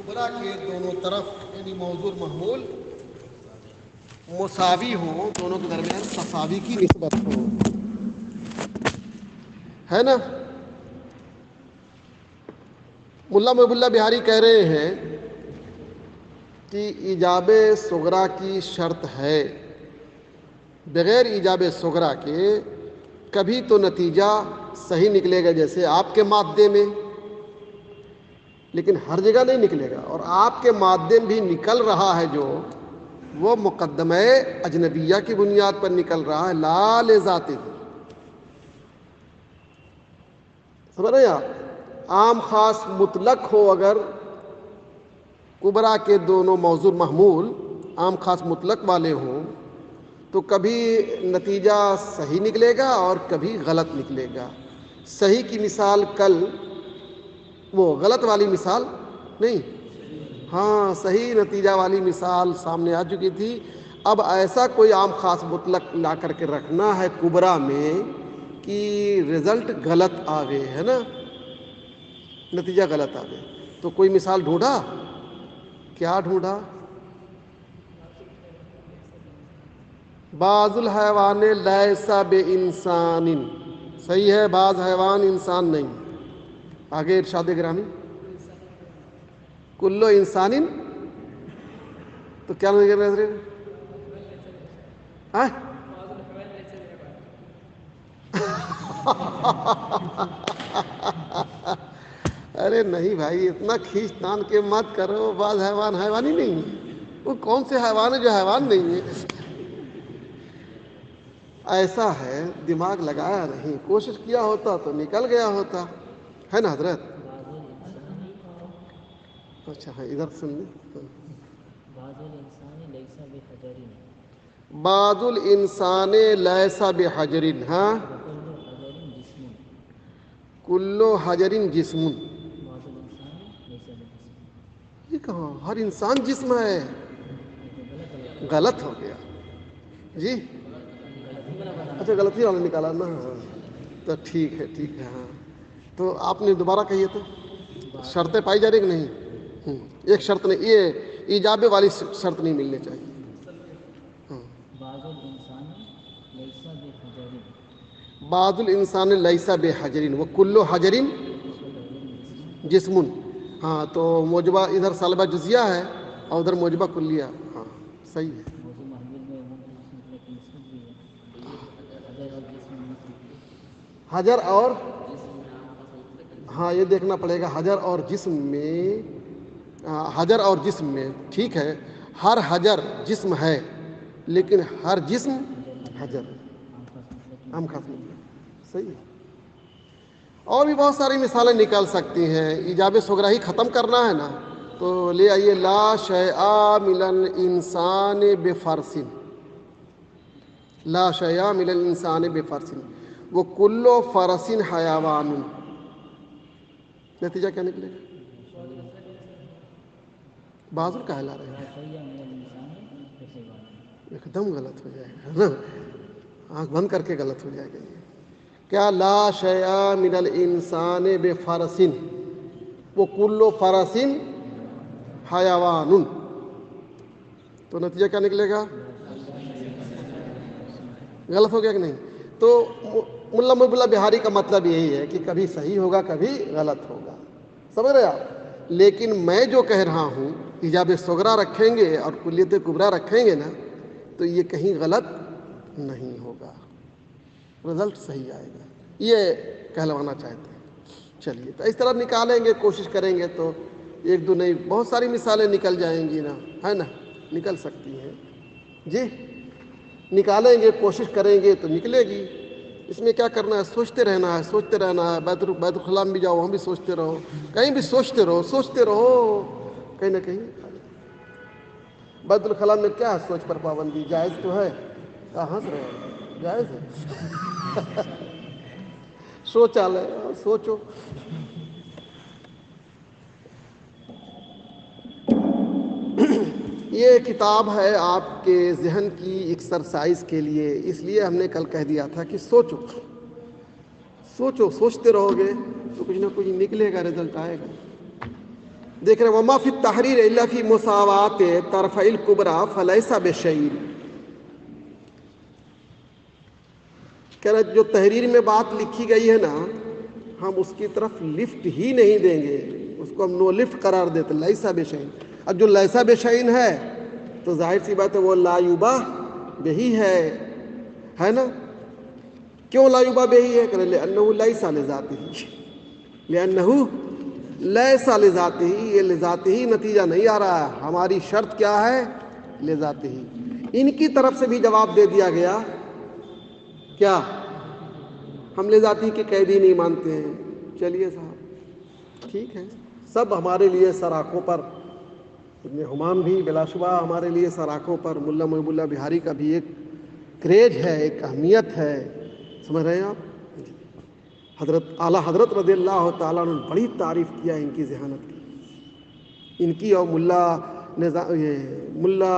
کبرا کے دونوں طرف یعنی موضوع محمول مساوی ہوں، دونوں کے درمیان تساوی کی نسبت ہو، ہے نا؟ ملا محب اللہ بہاری کہہ رہے ہیں کہ ایجاب صغریٰ کی شرط ہے، بغیر ایجاب صغریٰ کے کبھی تو نتیجہ صحیح نکلے گا، جیسے آپ کے مادے میں، لیکن ہر جگہ نہیں نکلے گا، اور آپ کے مادے بھی نکل رہا ہے جو وہ مقدمہ اجنبیہ کی بنیاد پر نکل رہا ہے، لا لذاتہ. سمجھ رہے ہیں آپ؟ عام خاص مطلق ہو، اگر کبرا کے دونوں موضوع محمول عام خاص مطلق والے ہوں تو کبھی نتیجہ صحیح نکلے گا اور کبھی غلط نکلے گا. صحیح کی مثال کل وہ غلط والی مثال نہیں، ہاں صحیح نتیجہ والی مثال سامنے آ چکی تھی. اب ایسا کوئی عام خاص مطلق لا کر کے رکھنا ہے کبرا میں کہ رزلٹ غلط آ گئے، ہے نا، نتیجہ غلط آ گئے. تو کوئی مثال ڈھونڈا؟ کیا ڈھونڈا؟ بعض الحیوان لیس بانسان، صحیح ہے، بعض حیوان انسان نہیں. آگے ارشاد گرامی کلو انسان، تو کیا نظر ارے نہیں بھائی، اتنا کھینچ تان کے مت کرو. بعض حیوان حیوان ہی نہیں ہے، وہ کون سے حیوان ہے جو حیوان نہیں ہے؟ ایسا ہے، دماغ لگایا نہیں، کوشش کیا ہوتا تو نکل گیا ہوتا، ہے نا حضرت؟ اچھا ہے، ادھر سن لیں. بعض الانسان لیس بحجر، ہاں، کلو حجر جسم. یہ کہاں ہر انسان جسم ہے؟ غلط ہو گیا جی. اچھا غلطی والا نکالا نا، ہاں تو ٹھیک ہے ٹھیک ہے. ہاں تو آپ نے دوبارہ کہیے تو شرطیں پائی جا رہی کہ نہیں؟ ایک شرط نہیں، یہ ایجاب والی شرط نہیں ملنی چاہیے. بعض الانسان لیس بحجر و کل حجر جسم. ہاں تو موجبہ ادھر سالبہ جزیہ ہے اور ادھر موجبہ کلیہ. ہاں صحیح ہے. حجر اور، ہاں یہ دیکھنا پڑے گا حجر اور جسم میں، حجر اور جسم میں ٹھیک ہے، ہر حجر جسم ہے لیکن ہر جسم حجر ہے. ہم خاص مطلب صحیح ہے. اور بھی بہت ساری مثالیں نکال سکتی ہیں. ایجاب صغریٰ ہی ختم کرنا ہے نا، تو لے آئیے لا شیء من الانسان بفرس، لا شیء من الانسان بفرس وہ کلو فرس حیوان. نتیجہ کیا نکلے گا؟ بازو کا لا رہے ہیں، ایک دم غلط ہو جائے گا نا، آنکھ بند کر کے غلط ہو جائے گا. یہ کیا؟ لا شیء من الانسان بفرس وہ کلو فرس حیوان. تو نتیجہ کیا نکلے گا؟ غلط ہو گیا کہ نہیں؟ تو ملا محب اللہ بہاری کا مطلب یہی ہے کہ کبھی صحیح ہوگا کبھی غلط ہوگا. سمجھ رہے آپ؟ لیکن میں جو کہہ رہا ہوں ایجاب صغریٰ رکھیں گے اور کلیت کبریٰ رکھیں گے نا تو یہ کہیں غلط نہیں ہوگا، رزلٹ صحیح آئے گا، یہ کہلوانا چاہتے ہیں. چلیے تو اس طرح نکالیں گے، کوشش کریں گے تو ایک دو نہیں بہت ساری مثالیں نکل جائیں گی نا، ہے نا، نکل سکتی ہیں جی. نکالیں گے، کوشش کریں گے تو نکلے گی. اس میں کیا کرنا ہے؟ سوچتے رہنا ہے، سوچتے رہنا ہے. بیت الخلاء میں بھی جاؤ، وہاں بھی سوچتے رہو، کہیں بھی سوچتے رہو، سوچتے رہو، کہیں نہ کہیں. بیت الخلاء میں کیا ہے؟ سوچ پر پابندی جائز تو ہے؟ ہنس رہے ہیں، جائز ہے. سوچا لے، سوچو. یہ کتاب ہے آپ کے ذہن کی ایکسرسائز کے لیے، اس لیے ہم نے کل کہہ دیا تھا کہ سوچو سوچو، سوچتے رہو گے تو کچھ نہ کچھ نکلے گا، رزلٹ آئے گا. دیکھ رہے ہیں وما فی التحریر الا فی مساوات طرفی الکبریٰ فلیس بشیء، کہہ رہے جو تحریر میں بات لکھی گئی ہے نا ہم اس کی طرف لفٹ ہی نہیں دیں گے، اس کو ہم نو لفٹ قرار دیتے، لیس بشیء۔ اب جو لیس بشیء ہے تو ظاہر سی بات ہے وہ لا یباہ بہی ہے نا؟ کیوں لا یباہ بہی ہے؟ کہ لأنہ لیس لذاتہ، لأنہ لیس لذاتہ، یہ لذاتہ نتیجہ نہیں آ رہا ہے، ہماری شرط کیا ہے؟ لذاتہ۔ ان کی طرف سے بھی جواب دے دیا گیا کیا؟ ہم لذاتی کے قیدی نہیں مانتے ہیں۔ چلیے صاحب ٹھیک ہے، سب ہمارے لیے سراخوں پر، ابن حمام بھی بلا شبہ ہمارے لیے سراخوں پر، ملا محب اللہ بہاری کا بھی ایک کریج ہے، ایک اہمیت ہے، سمجھ رہے ہیں آپ؟ حضرت اعلیٰ حضرت رضی اللہ تعالیٰ نے بڑی تعریف کیا ان کی ذہانت کی، ان کی اور ملا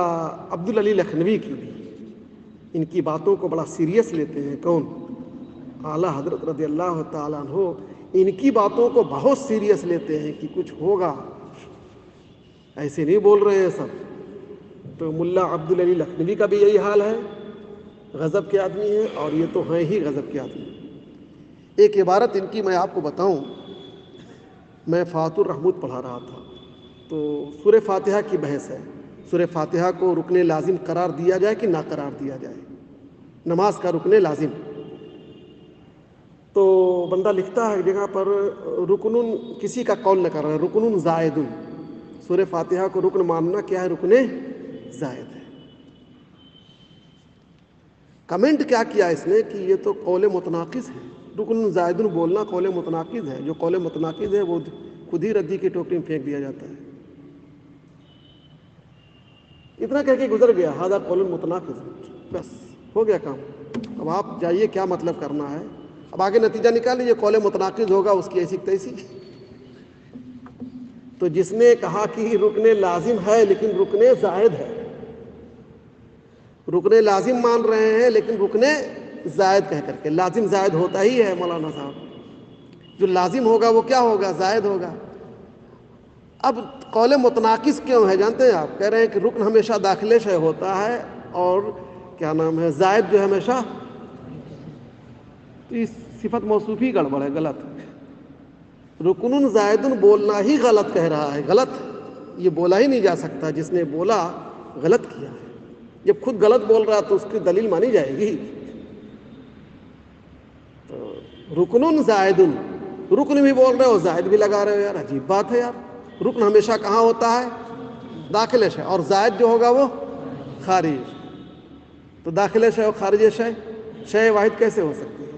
عبدالعلی لکھنوی کی بھی، ان کی باتوں کو بڑا سیریس لیتے ہیں۔ کون؟ اعلیٰ حضرت رضی اللہ تعالیٰ عنہ ان کی باتوں کو بہت سیریس لیتے ہیں کہ کچھ ہوگا، ایسے نہیں بول رہے ہیں سب۔ تو ملا عبدالعلی لکھنوی کا بھی یہی حال ہے، غضب کے آدمی ہیں، اور یہ تو ہیں ہی غضب کے آدمی۔ ایک عبارت ان کی میں آپ کو بتاؤں، میں فاتح الرحمود پڑھا رہا تھا تو سورہ فاتحہ کی بحث ہے، سورہ فاتحہ کو رکن لازم قرار دیا جائے کہ نہ قرار دیا جائے، نماز کا رکن لازم۔ تو بندہ لکھتا ہے ایک جگہ پر رکن، کسی کا قول نہ کر رہا ہے، رکن زائد، سورہ فاتحہ کو رکن ماننا کیا ہے؟ رکن زائد ہے۔ کمنٹ کیا کیا اس نے کہ یہ تو قول متناقض ہے، رکن زائد بولنا قول متناقض ہے، جو قول متناقض ہے وہ خود ہی ردی کی ٹوکری میں پھینک دیا جاتا ہے۔ اتنا کہہ کے گزر گیا، ھذا قول متناقض، بس ہو گیا کام۔ اب آپ جائیے کیا مطلب کرنا ہے، اب آگے نتیجہ نکال لیجیے، قول متناقض ہوگا اس کی ایسی تیسی۔ تو جس نے کہا کہ رکن لازم ہے لیکن رکن زائد ہے، رکن لازم مان رہے ہیں لیکن رکن زائد کہہ کر کے، لازم زائد ہوتا ہی ہے مولانا صاحب، جو لازم ہوگا وہ کیا ہوگا؟ زائد ہوگا۔ اب قول متناقض کیوں ہے جانتے ہیں آپ؟ کہہ رہے ہیں کہ رکن ہمیشہ داخلے سے ہوتا ہے اور کیا نام ہے زائد جو ہے ہمیشہ، تو اس صفت موصوفی گڑبڑ ہے، غلط۔ رکن زائد بولنا ہی غلط کہہ رہا ہے، غلط، یہ بولا ہی نہیں جا سکتا، جس نے بولا غلط کیا ہے۔ جب خود غلط بول رہا تو اس کی دلیل مانی جائے گی؟ تو رکن زائد، رکن بھی بول رہے ہو زائد بھی لگا رہے ہو، یار عجیب بات ہے یار۔ رکن ہمیشہ کہاں ہوتا ہے؟ داخل شے، اور زائد جو ہوگا وہ خارج۔ تو داخل شے اور خارج شے واحد کیسے ہو سکتی ہے؟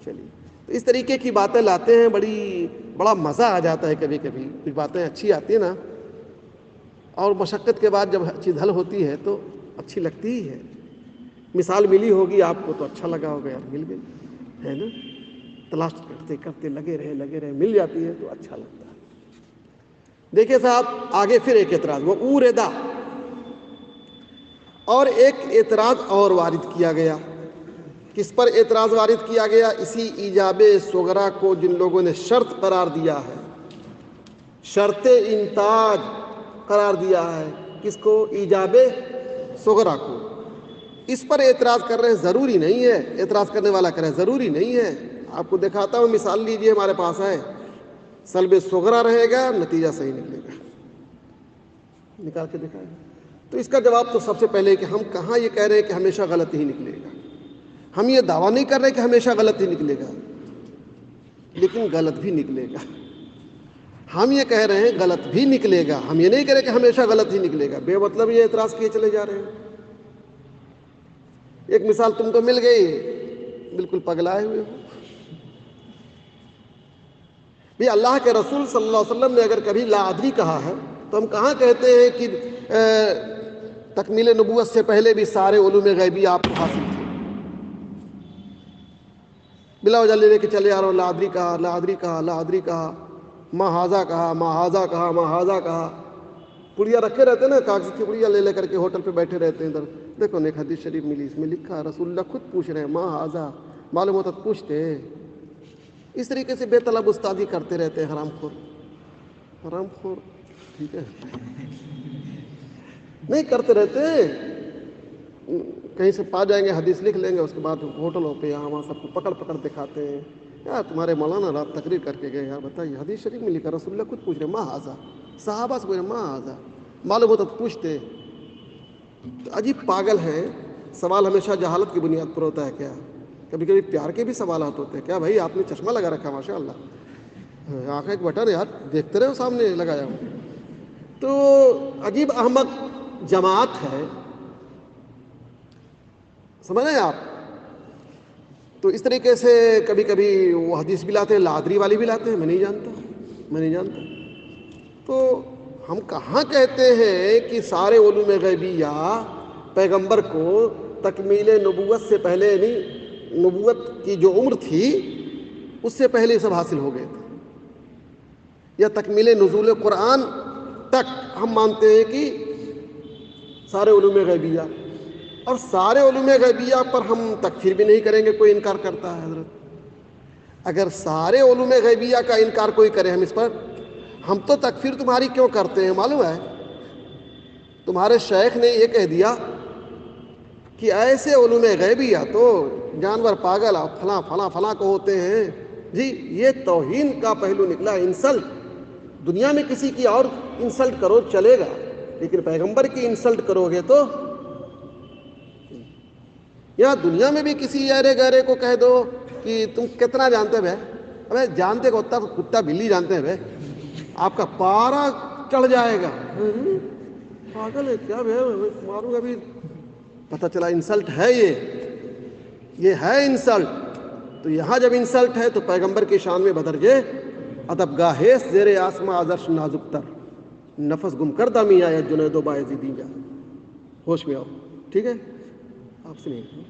چلیے، تو اس طریقے کی باتیں لاتے ہیں، بڑا مزہ آ جاتا ہے کبھی کبھی، کچھ باتیں اچھی آتی ہیں نا، اور مشقت کے بعد جب چیز حل ہوتی ہے تو اچھی لگتی ہی ہے۔ مثال ملی ہوگی آپ کو تو اچھا لگا ہوگا، یار مل گئی ہے نا، تلاش کرتے کرتے لگے رہے، مل جاتی ہے تو اچھا لگتا ہے۔ دیکھیں صاحب آگے پھر ایک اعتراض، وہ اوردہ، اور ایک اعتراض اور وارد کیا گیا۔ کس پر اعتراض وارد کیا گیا؟ اسی ایجاب صغریٰ کو جن لوگوں نے شرط قرار دیا ہے، شرط انتاج قرار دیا ہے، کس کو؟ ایجاب صغریٰ کو۔ اس پر اعتراض کر رہے ہیں ضروری نہیں ہے، اعتراض کرنے والا کہہ رہے ہیں ضروری نہیں ہے۔ آپ کو دکھاتا ہوں، مثال لیجئے، ہمارے پاس ہے، سلب صغریٰ رہے گا نتیجہ صحیح نکلے گا، نکال کے دکھائیں۔ تو اس کا جواب تو سب سے پہلے کہ ہم کہاں یہ کہہ رہے ہیں کہ ہمیشہ غلط ہی نکلے گا، ہم یہ دعویٰ نہیں کر رہے کہ ہمیشہ غلط ہی نکلے گا، لیکن غلط بھی نکلے گا۔ ہم یہ کہہ رہے ہیں غلط بھی نکلے گا، ہم یہ نہیں کہہ رہے کہ ہمیشہ غلط ہی نکلے گا، بے مطلب یہ اعتراض کیے چلے جا رہے ہیں۔ ایک مثال تم کو مل گئی، بالکل پگلائے ہوئے ہو بھی، اللہ کے رسول صلی اللہ علیہ وسلم نے اگر کبھی لا ادری کہا ہے تو ہم کہاں کہتے ہیں کہ تکمیل نبوت سے پہلے بھی سارے علوم غیبی آپ کو حاصل تھے؟ بلا وجہ لے کے چلے آ رہا ہوں، لا ادری کہا، لا ادری کہا، لا ادری کہا، ما ہاذا کہا، ما ہاذا کہا، ما ہاذا کہا، پڑیا رکھے رہتے ہیں نا، کاغذ کی پڑیا لے کر کے ہوٹل پہ بیٹھے رہتے ہیں، ادھر دیکھو ایک حدیث شریف ملی، اس میں لکھا رسول اللہ خود پوچھ رہے ہیں ما ہاذا، معلوم ہوتا تو پوچھتے۔ اس طریقے سے بے طلب استادی کرتے رہتے ہیں حرام خور۔ حرام خور ٹھیک ہے نہیں کرتے رہتے، کہیں سے پا جائیں گے حدیث لکھ لیں گے، اس کے بعد ہوٹلوں پہ یہاں وہاں سب کو پکڑ پکڑ دکھاتے ہیں. یار تمہارے مولانا رات تقریر کر کے گئے، یار بتائیے حدیث شریف میں لکھا، رسول اللہ خود پوچھ رہے ماں حاضا، صحابہ سے پوچھ رہے ماں حاضا، معلوم ہوتا تو پوچھتے. تو عجیب پاگل ہیں. سوال ہمیشہ جہالت کی بنیاد پر ہوتا ہے کیا؟ کبھی کبھی پیار کے بھی سوالات ہوتے ہیں. کیا بھائی آپ نے چشمہ لگا رکھا ماشاء اللہ، آنکھیں ایک بٹن یار دیکھتے رہے ہو سامنے لگایا ہوں. تو عجیب احمق جماعت ہے، سمجھ رہے ہیں آپ؟ تو اس طریقے سے کبھی کبھی وہ حدیث بھی لاتے ہیں، لادری والی بھی لاتے ہیں، میں نہیں جانتا. تو ہم کہاں کہتے ہیں کہ سارے علوم غیبیہ پیغمبر کو تکمیل نبوت سے پہلے، نہیں نبوت کی جو عمر تھی اس سے پہلے سب حاصل ہو گئے تھے، یا تکمیل نزول قرآن تک ہم مانتے ہیں کہ سارے علوم غیبیہ. اور سارے علوم غیبیہ پر ہم تکفیر بھی نہیں کریں گے، کوئی انکار کرتا ہے حضرت. اگر سارے علوم غیبیہ کا انکار کوئی کرے ہم اس پر، ہم تو تکفیر تمہاری کیوں کرتے ہیں معلوم ہے؟ تمہارے شیخ نے یہ کہہ دیا کہ ایسے علوم غیبیہ تو جانور پاگل فلاں فلاں فلاں کو ہوتے ہیں. جی یہ توہین کا پہلو نکلا، انسلٹ. دنیا میں کسی کی اور انسلٹ کرو چلے گا، لیکن پیغمبر کی انسلٹ کرو گے تو، یا دنیا میں بھی کسی ایرے گہرے کو کہہ دو کہ تم کتنا جانتے بھائی، ابے جانتے کو کتا بلی جانتے ہیں بھائی، آپ کا پارا چڑھ جائے گا. پاگل ہے کیا بھائی، ماروں گا بھی. پتہ چلا انسلٹ ہے، یہ ہے انسلٹ. تو یہاں جب انسلٹ ہے تو پیغمبر کی شان میں بدرجے ادب گاہیس زیر آسما آدرش نازک تر، نفس گم کر دامی آیا جنید و بایزیدی جا. ہوش میں آؤ، ٹھیک ہے آپ سے نہیں.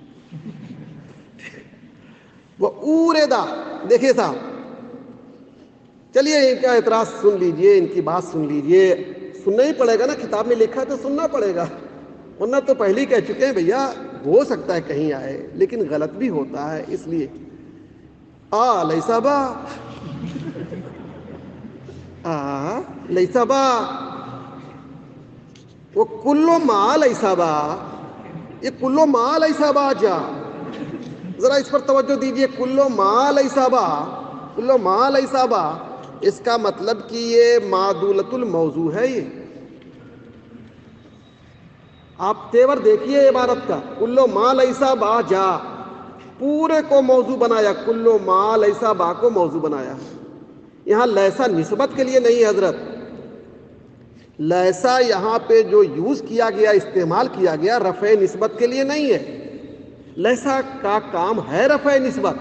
وہ اوریدا دیکھیے صاحب، چلیے ان کا اعتراض سن لیجئے، ان کی بات سن لیجئے. سننا ہی پڑے گا نا، کتاب میں لکھا ہے تو سننا پڑے گا، ورنہ تو پہلے ہی کہہ چکے ہیں بھیا ہو سکتا ہے کہیں آئے لیکن غلط بھی ہوتا ہے. اس لیے لیسا با لیسا با وہ کلو مال ایسا با، یہ کلو مال ایسا با جا، ذرا اس پر توجہ دیجئے. کلو مال ایسا با، کلو مال ایسا با، اس کا مطلب کہ یہ معدولۃ الموضوع ہے. یہ آپ تیور دیکھیے عبارت کا، کلو مال ایسا با جا، پورے کو موضوع بنایا، کلو مال ایسا با کو موضوع بنایا. یہاں لیسا نسبت کے لیے نہیں حضرت، لیسا یہاں پہ جو یوز کیا گیا، استعمال کیا گیا، رفع نسبت کے لیے نہیں ہے. لیسا کا کام ہے رفع نسبت،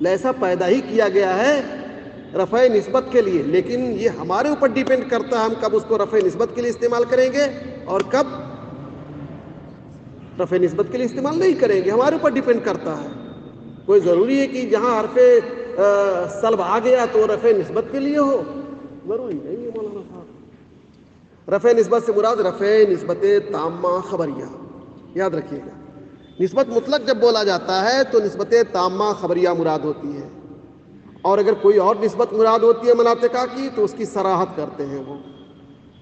لیسا پیدا ہی کیا گیا ہے رفع نسبت کے لیے، لیکن یہ ہمارے اوپر ڈیپینڈ کرتا ہے ہم کب اس کو رفع نسبت کے لیے استعمال کریں گے اور کب رفع نسبت کے لیے استعمال نہیں کریں گے. ہمارے اوپر ڈیپینڈ کرتا ہے. کوئی ضروری ہے کہ جہاں حرف سلب آ گیا تو رفع نسبت کے لیے ہو، ضروری نہیں ہے مولانا صاحب. رفع نسبت سے مراد رفع نسبت تامہ خبریہ، یاد رکھیے گا. نسبت مطلق جب بولا جاتا ہے تو نسبت تامہ خبریہ مراد ہوتی ہے، اور اگر کوئی اور نسبت مراد ہوتی ہے مناطقہ کی تو اس کی صراحت کرتے ہیں. وہ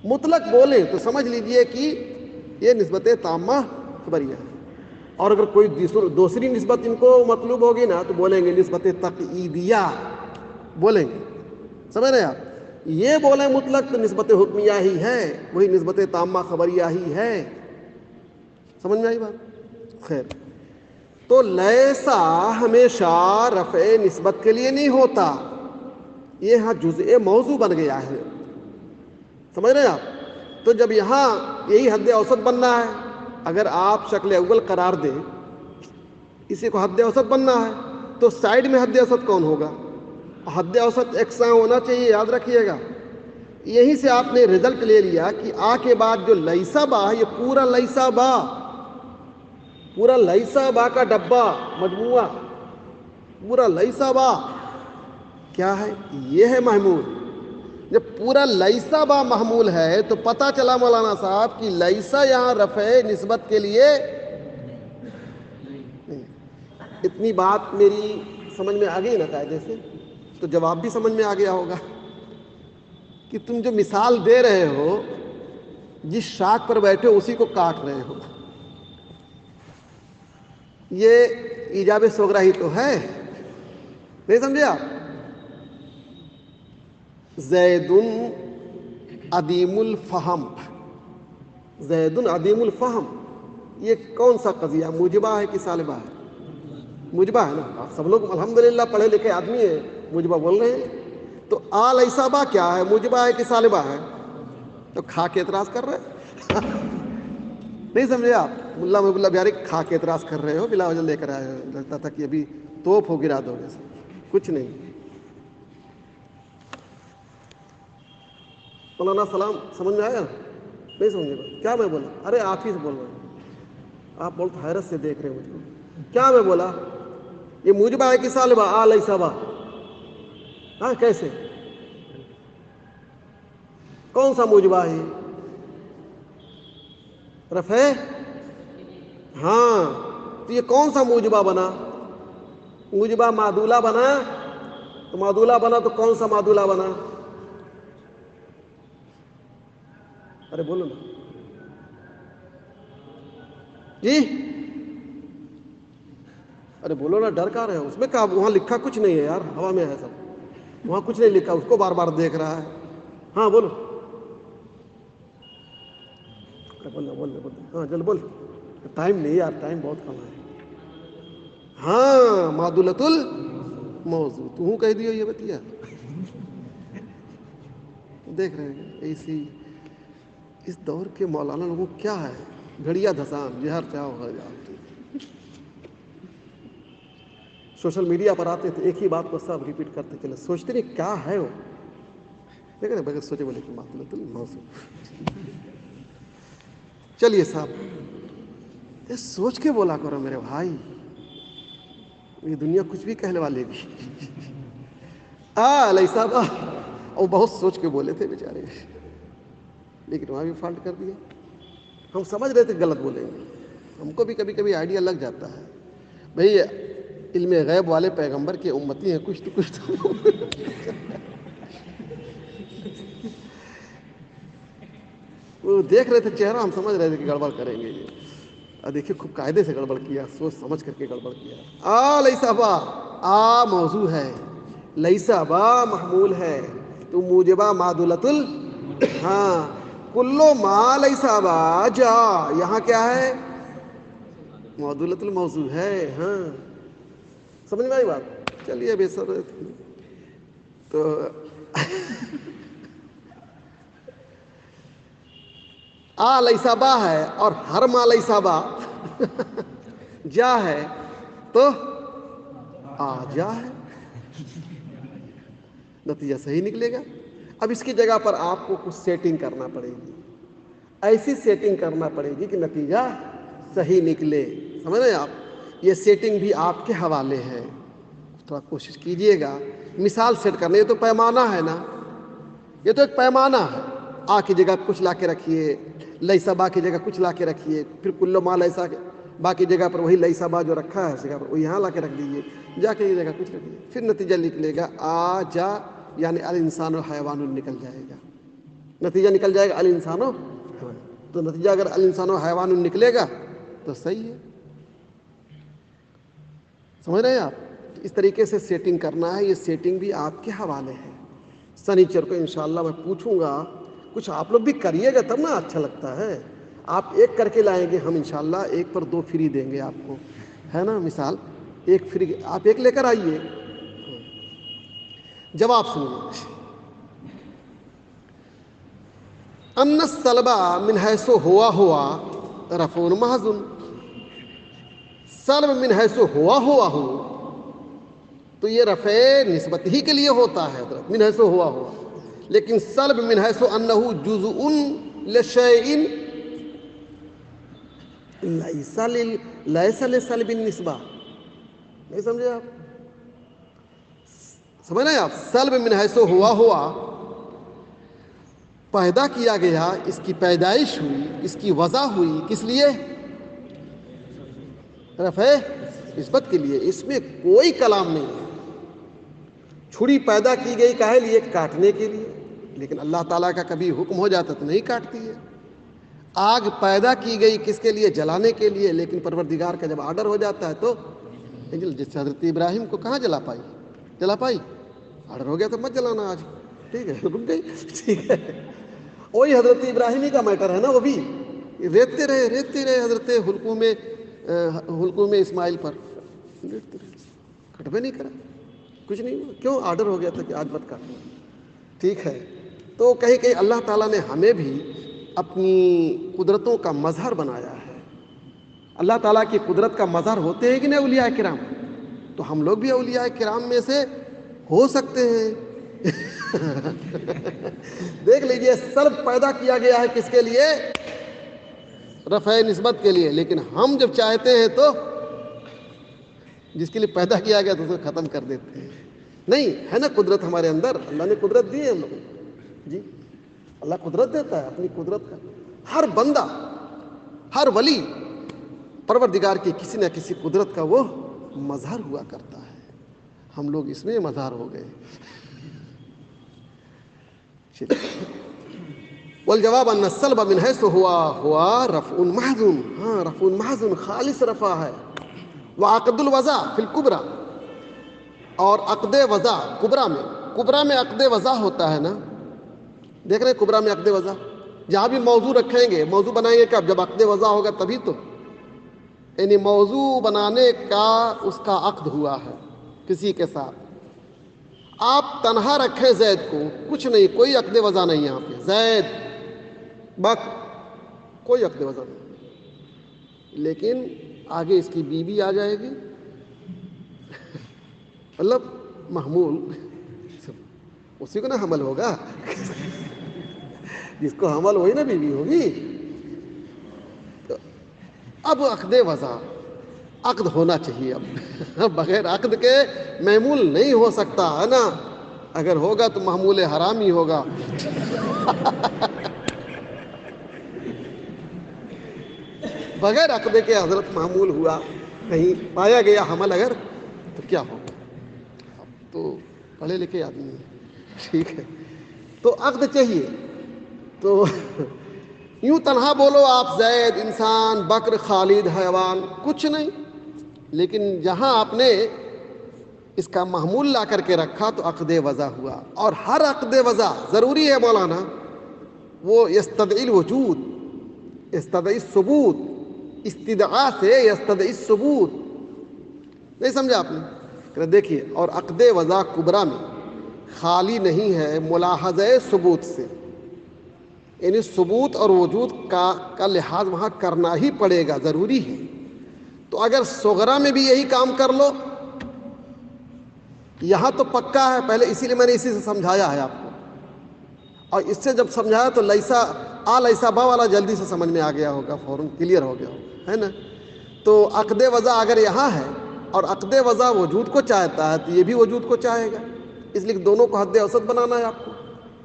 مطلق بولیں تو سمجھ لیجئے کہ یہ نسبت تامہ خبریہ ہے، اور اگر کوئی دوسری نسبت ان کو مطلوب ہوگی نا تو بولیں گے نسبت تقییدیہ بولیں گے. سمجھ رہے ہیں آپ؟ یہ بولیں مطلق تو نسبت حکمیہ ہی ہے، وہی نسبت تامہ خبریہ ہی ہے. سمجھ میں آئی بات؟ خیر، تو لیسا ہمیشہ رفع نسبت کے لیے نہیں ہوتا، یہ ہاں جزء موضوع بن گیا ہے. سمجھ رہے ہیں آپ؟ تو جب یہاں یہی حد اوسط بننا ہے، اگر آپ شکل اول قرار دیں اسی کو حد اوسط بننا ہے تو سائڈ میں حد اوسط کون ہوگا؟ حد اوسط یکساں ہونا چاہیے، یاد رکھیے گا. یہیں سے آپ نے رزلٹ لے لیا کہ آ کے بعد جو لیسا با ہے، یہ پورا لیسا با، پورا لیسا با کا ڈبہ مجموعہ، پورا لیسا با کیا ہے؟ یہ ہے محمول. جب پورا لیسا با محمول ہے تو پتہ چلا مولانا صاحب کہ لیسا یہاں رفع نسبت کے لیے نہیں. اتنی بات میری سمجھ میں آ گئی نا قاعدے سے، تو جواب بھی سمجھ میں آ گیا ہوگا کہ تم جو مثال دے رہے ہو جس شاخ پر بیٹھے ہو اسی کو کاٹ رہے ہو. یہ ایجاب صغرا ہی تو ہے. نہیں سمجھے آپ؟ زید عدیم الفہم، زید عدیم الفہم، یہ کون سا قضیہ؟ موجبہ ہے کہ سالبہ ہے؟ موجبہ ہے نا. آپ سب لوگ الحمدللہ پڑھے لکھے آدمی ہیں، موجبہ بول رہے ہیں. تو لیسا با کیا ہے؟ موجبہ ہے کہ سالبہ ہے؟ تو کھا کے اعتراض کر رہے نہیں سمجھے آپ؟ ملا محب اللہ بہاری کھا کے اعتراض کر رہے ہو، بلا وجہ لے کر آئے ہو، لگتا تھا کہ ابھی توپ ہو گرا دو گے. کچھ نہیں. مولانا سلام سمجھ میں آیا؟ نہیں سمجھے گا کیا میں بولا؟ ارے آپ ہی سے بول رہے ہیں. آپ بہت حیرت سے دیکھ رہے ہیں مجھ کو. کیا میں بولا؟ یہ موجبہ ہے کہ سالبہ؟ لیسا با. ہاں کیسے؟ کون سا موجبہ ہے؟ رفع. ہاں تو یہ کون سا موجبہ بنا؟ موجبہ معدولہ بنا. تو معدولہ بنا تو کون سا معدولہ بنا؟ ارے بولو نا جی. ارے بولو نا، ڈر کا رہے ہو؟ اس میں کہا وہاں لکھا کچھ نہیں ہے یار، ہوا میں ہے سب. وہاں کچھ نہیں لکھا، اس کو بار بار دیکھ رہا ہے. ہاں بولو. بولنا ہاں جل بول. ٹائم نہیں یار، ٹائم بہت کم ہے. ہاں معدولۃ الموضوع تو کہہ دیو یہ بتیا. دیکھ رہے ہیں ایسی اس دور کے مولانا لوگوں کیا ہے؟ گھڑیا دھسان جہر چاہو ہو جاتی. سوشل میڈیا پر آتے تھے ایک ہی بات کو سب ریپیٹ کرتے چلے، سوچتے نہیں کیا ہے وہ. دیکھ رہے بغیر سوچے بولے کہ معدولۃ الموضوع. چلیے صاحب یہ سوچ کے بولا کرو میرے بھائی، یہ دنیا کچھ بھی کہنے والے گی. لیسا با. اور بہت سوچ کے بولے تھے بیچارے، لیکن وہاں بھی فالٹ کر دیا. ہم سمجھ رہے تھے غلط بولیں گے، ہم کو بھی کبھی کبھی آئیڈیا لگ جاتا ہے. بھئی علم غیب والے پیغمبر کے امتی ہیں، کچھ تو کچھ تو وہ دیکھ رہے تھے چہرہ، ہم سمجھ رہے تھے کہ گڑبڑ کریں گے یہ. اور دیکھیے خوب قاعدے سے گڑبڑ کیا، سوچ سمجھ کر کے گڑبڑ کیا. لیسا با موضوع ہے، لیسا با محمول ہے، تو موجبہ معدولۃ ہاں کلو ما لیسا با جا. یہاں کیا ہے؟ معدولۃ الموضوع ہے. ہاں سمجھ میں آئی بات؟ چلیے بے سر تو لیسا با ہے اور ہر ما لیسا با جا ہے تو جا ہے. نتیجہ صحیح نکلے گا. اب اس کی جگہ پر آپ کو کچھ سیٹنگ کرنا پڑے گی، ایسی سیٹنگ کرنا پڑے گی کہ نتیجہ صحیح نکلے. سمجھ رہے ہیں آپ؟ یہ سیٹنگ بھی آپ کے حوالے ہے، تھوڑا کوشش کیجئے گا. مثال سیٹ کرنے، یہ تو پیمانہ ہے نا، یہ تو ایک پیمانہ ہے. کی جگہ کچھ لا کے رکھیے، لیسا با کی جگہ کچھ لا کے رکھیے، پھر کلو ما لیسا با کی جگہ پر وہی لیسا با جو رکھا ہے اس جگہ پر وہ یہاں لا کے رکھ دیجیے، جا کے یہ جگہ کچھ رکھیے. پھر نتیجہ نکلے گا جا، یعنی الانسان و حیوان نکل جائے گا. نتیجہ نکل جائے گا الانسان و حیوان. تو نتیجہ اگر الانسان و حیوان نکلے گا تو صحیح ہے. سمجھ رہے ہیں آپ؟ اس طریقے سے سیٹنگ کرنا ہے. یہ سیٹنگ بھی آپ کے حوالے ہے. سنیچر کو انشاءاللہ میں پوچھوں گا، کچھ آپ لوگ بھی کریے گا تب نا اچھا لگتا ہے. آپ ایک کر کے لائیں گے، ہم انشاءاللہ ایک پر 2 فری دیں گے آپ کو، ہے نا. مثال ایک فری، آپ ایک لے کر آئیے. جواب سنیے. ان السلبہ من حیث ہوا رفع محض. سلب من حیث ہوا ہو تو یہ رفع نسبت ہی کے لیے ہوتا ہے، من حیث ہوا. لیکن سلب من حیث انہ جزء لشیء لیس لسلب النسبہ. نہیں سمجھے آپ؟ سمجھ رہے ہیں آپ؟ سلب من حیث ہوا پیدا کیا گیا، اس کی پیدائش ہوئی، اس کی وضع ہوئی، کس لیے؟ رفع نسبت کے لیے. اس میں کوئی کلام نہیں ہے. چھری پیدا کی گئی کاہے لیے؟ کاٹنے کے لیے. لیکن اللہ تعالیٰ کا کبھی حکم ہو جاتا تو نہیں کاٹتی ہے. آگ پیدا کی گئی کس کے لیے؟ جلانے کے لیے، لیکن پروردگار کا جب آرڈر ہو جاتا ہے تو جس حضرت ابراہیم کو کہاں جلا پائی؟ آرڈر ہو گیا تو مت جلانا آج، ٹھیک ہے، رک گئی، ٹھیک ہے. وہی حضرت ابراہیمی کا میٹر ہے نا، وہ بھی ریتتے رہے حضرت حلقوم اسماعیل پر، ریتتے رہے، کٹبے نہیں کرا، کچھ نہیں ہوا. کیوں؟ آرڈر ہو گیا تھا کہ آج مت کاٹنا، ٹھیک ہے. تو کہیں اللہ تعالیٰ نے ہمیں بھی اپنی قدرتوں کا مظہر بنایا ہے. اللہ تعالیٰ کی قدرت کا مظہر ہوتے ہیں کہ نہیں اولیاء کرام؟ تو ہم لوگ بھی اولیاء کرام میں سے ہو سکتے ہیں. دیکھ لیجئے، سلب پیدا کیا گیا ہے کس کے لیے؟ رفع نسبت کے لیے، لیکن ہم جب چاہتے ہیں تو جس کے لیے پیدا کیا گیا تو اسے ختم کر دیتے ہیں. نہیں ہے نا قدرت ہمارے اندر، اللہ نے قدرت دی ہے ہم لوگوں کو. جی اللہ قدرت دیتا ہے، اپنی قدرت کا ہر بندہ، ہر ولی پروردگار کی کسی نہ کسی قدرت کا وہ مظہر ہوا کرتا ہے. ہم لوگ اس میں مظہر ہو گئے. والجواب ان السلب من حيث ہوا رفع محض، ہاں رفع محض خالص رفع ہے. وعقد الوضع فی الکبرى، اور عقد وضع کبرا میں عقد وضع ہوتا ہے نا، دیکھ رہے ہیں کبرا میں عقد وضع. جہاں بھی موضوع رکھیں گے، موضوع بنائیں گے کب؟ جب عقد وضع ہوگا تبھی تو، یعنی موضوع بنانے کا اس کا عقد ہوا ہے کسی کے ساتھ. آپ تنہا رکھیں زید کو، کچھ نہیں، کوئی عقد وضع نہیں یہاں پہ، زید بک کوئی عقد وضع نہیں. لیکن آگے اس کی بیوی آ جائے گی، مطلب محمول، اسی کو نا حمل ہوگا، جس کو حمل وہی نا بیوی ہوگی. اب عقد وضع، عقد ہونا چاہیے. اب بغیر عقد کے محمول نہیں ہو سکتا ہے نا. اگر ہوگا تو محمول حرام ہی ہوگا. بغیر عقد کے حضرت محمول ہوا، کہیں پایا گیا حمل اگر، تو کیا ہوگا؟ اب تو پڑھے لکھے آدمی ہیں، ٹھیک ہے. تو عقد چاہیے. تو یوں تنہا بولو آپ، زید انسان، بکر خالد حیوان، کچھ نہیں. لیکن جہاں آپ نے اس کا محمول لا کر کے رکھا تو عقد وضع ہوا. اور ہر عقد وضع ضروری ہے مولانا، وہ یستدعی الوجود، یستدعی الثبوت، استدعاء سے یستدعی الثبوت. نہیں سمجھا آپ نے؟ دیکھیے، اور عقد وضع کبرا میں خالی نہیں ہے ملاحظہ ثبوت سے، یعنی ثبوت اور وجود کا لحاظ وہاں کرنا ہی پڑے گا، ضروری ہے. تو اگر صغرا میں بھی یہی کام کر لو، یہاں تو پکا ہے پہلے، اسی لیے میں نے اسی سے سمجھایا ہے آپ کو. اور اس سے جب سمجھایا تو لیسا با والا جلدی سے سمجھ میں آ گیا ہوگا، فوراً کلیئر ہو گیا ہوگا، ہے نا. تو عقد وضع اگر یہاں ہے اور عقد وضع وجود کو چاہتا ہے تو یہ بھی وجود کو چاہے گا، اس لیے دونوں کو حد اوسط بنانا ہے آپ کو.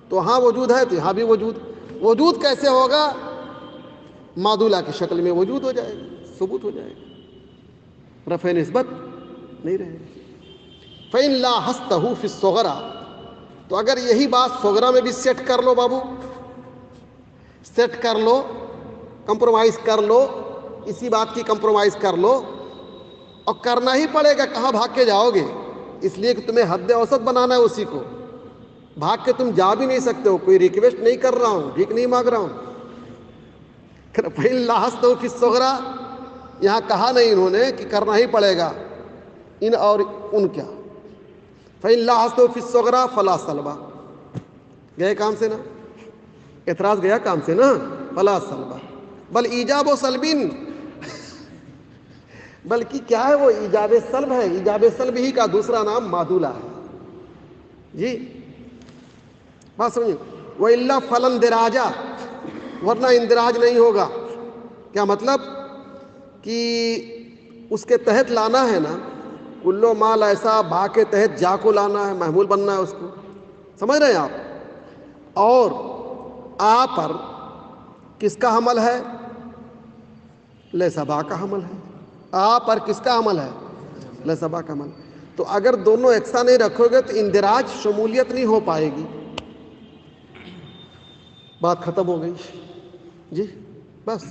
تو وہاں وجود ہے تو یہاں بھی وجود کیسے ہوگا؟ معدولہ کی شکل میں وجود ہو جائے گا، ثبوت ہو جائے گا، رفع نسبت نہیں رہے گا. فَإِن لَاحَظْتَهُ فِي الصُّغْرَىٰ، تو اگر یہی بات صغرا میں بھی سیٹ کر لو بابو، سیٹ کر لو، کمپرومائز کر لو، اسی بات کی کمپرومائز کر لو، اور کرنا ہی پڑے گا، کہاں بھاگ کے جاؤ گے؟ اس لیے کہ تمہیں حد اوسط بنانا ہے اسی کو، بھاگ کے تم جا بھی نہیں سکتے ہو. کوئی ریکویسٹ نہیں کر رہا ہوں، بھیک نہیں مانگ رہا ہوں. فَإِن لَاحَظْتَهُ فِي الصُّغْرَىٰ، یہاں کہا نہیں انہوں نے کہ کرنا ہی پڑے گا، ان اور ان کیا. فَإِن لَاحَظْتَهُ فِي الصُّغْرَىٰ فَلَا صَلْبَ، گئے کام سے نا، اعتراض گیا کام سے نا. فَلَا صَلْبَ بل ایجاب و سلبن، بلکہ کیا ہے وہ ایجاب سلب ہے. ایجاب سلب ہی کا دوسرا نام معدولہ ہے. جی بات سمجھیں. وَإِلَّا فَلَا اندراجَ، ورنہ اندراج نہیں ہوگا. کیا مطلب؟ کہ اس کے تحت لانا ہے نا، کلو مال ایسا با کے تحت جا کو لانا ہے، محمول بننا ہے اس کو، سمجھ رہے ہیں آپ. اور آ پر کس کا حمل ہے؟ لیسا با کا حمل ہے. آ پر کس کا حمل ہے؟ لیسا با کا حمل. تو اگر دونوں یکساں نہیں رکھو گے تو اندراج شمولیت نہیں ہو پائے گی. بات ختم ہو گئی جی، بس